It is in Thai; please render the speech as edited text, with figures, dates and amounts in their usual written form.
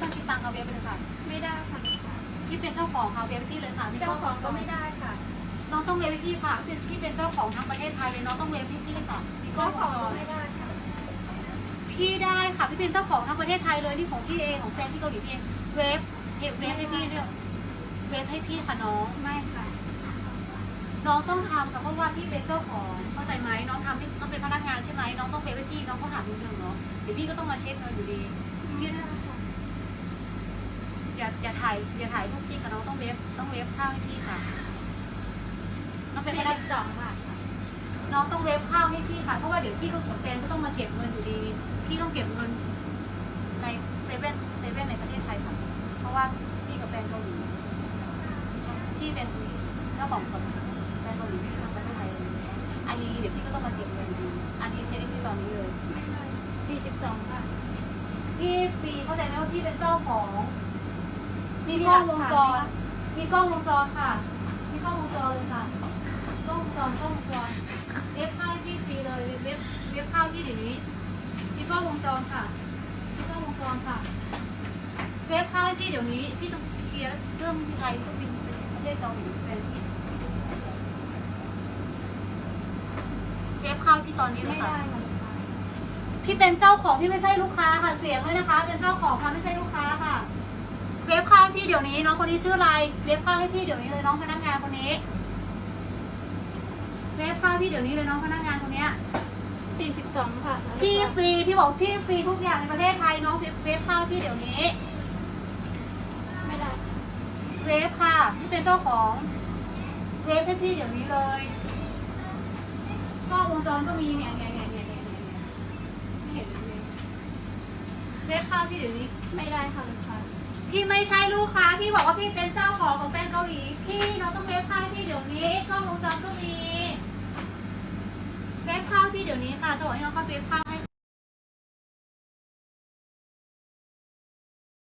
ต้องคิดตังค์เอาเว็บไปเลยค่ะ ไม่ได้ค่ะ พี่เป็นเจ้าของค่ะเว็บพี่เลยค่ะ เจ้าของก็ไม่ได้ค่ะ น้องต้องเว็บพี่ค่ะพี่เป็นเจ้าของทั้งประเทศไทยเลยน้องต้องเว็บพี่ค่ะพี่ก็ เจ้า ข ข อ องก็ไม่ได้ค่ะ พี่ได้ค่ะพี่เป็นเจ้าของทั้งประเทศไทยเลยนี่ของพี่เองของแฟนพี่เกาหลีพี่เองเว็บให้พี่เนี่ยเว็บให้พี่ค่ะน้อง ไม่ค่ะ น้องต้องทำค่ะเพราะว่าพี่เป็นเจ้าของเข้าใจไหมน้องทำให้น้องเป็นพนักงานใช่ไหมน้องต้องเว็บให้พี่น้องก็หาเงินเนาะเดี๋ยวพี่ก็ต้องมาเช็คเงินอยู่ดีพี่ ไม่ได้ค่ะ อย่าถ่ายรูปพี่ค่ะน้องต้องเว็บข้าวให้พี่ค่ะน้องเป็นพนัก 42 บาทค่ะ น้องต้องเว็บข้าวให้พี่ค่ะเพราะว่าเดี๋ยวพี่ก็กับแฟนก็ต้องมาเก็บเงินอยู่ดีพี่ต้องเก็บเงินในเซเว่นในประเทศไทยค่ะเพราะว่าพี่กับแฟนเกาหลีพี่เป็นเจ้าของกับแฟนเกาหลีที่ทำประเทศไทยเลยอันนี้เดี๋ยวพี่ก็ต้องมาเก็บเงินอยู่ดีอันนี้เช็คให้พี่ตอนนี้เลย 42 ค่ะ พี่ฟรีเข้าใจไหมว่าพี่เป็นเจ้าของมีกล้องวงจรมีกล้องวงจรค่ะมีกล้องวงจรเลยค่ะกล้องวงจรเว็บข้าวให้พี่ฟรีเลยเว็บข้าวพี่เดี๋ยวนี้มีกล้องวงจรค่ะมีกล้องวงจรค่ะเว็บข้าวให้พี่เดี๋ยวนี้พี่ต้องเคลียร์เรื่องอะไรก็บินไปประเทศเกาหลีแฟนพี่เว็บข้าวพี่ตอนนี้เล ไม่ ยค่ะ ได้ค่ะ พี่เป็นเจ้าของพี่ไม่ใช่ลูกค้าค่ะเสียงเลยนะคะ เป็นเจ้าของค่ะไม่ใช่ลูกค้าค่ะ เว็บข้าวให้พี่เดี๋ยวนี้น้องคนนี้ชื่ออะไรเว็บข้าวให้พี่เดี๋ยวนี้เลยน้องพนักงานคนนี้เว็บข้าวพี่เดี๋ยวนี้เลยน้องพนักงานคนเนี้ย 42 ค่ะ พี่ฟรีพี่บอกพี่ฟรีทุกอย่างในประเทศไทยน้องเว็บข้าวพี่เดี๋ยวนี้ ไม่ได้ เว็บค่ะพี่เป็นเจ้าของเว็บให้พี่เดี๋ยวนี้เลยกล้องวงจรก็มีเนี่ยไม่เห็นเลยเว็บข้าวพี่เดี๋ยวนี้ ไม่ได้ค่ะลูกค้า พี่ไม่ใช่ลูกค้าพี่บอกว่าพี่เป็นเจ้าของแฟนเกาหลีพี่น้องต้องเว็บข้าวให้พี่เดี๋ยวนี้กล้องวงจรก็มีเว็บข้าวพี่เดี๋ยวนี้ค่ะจะบอกให้น้องเข้าเว็บข้าว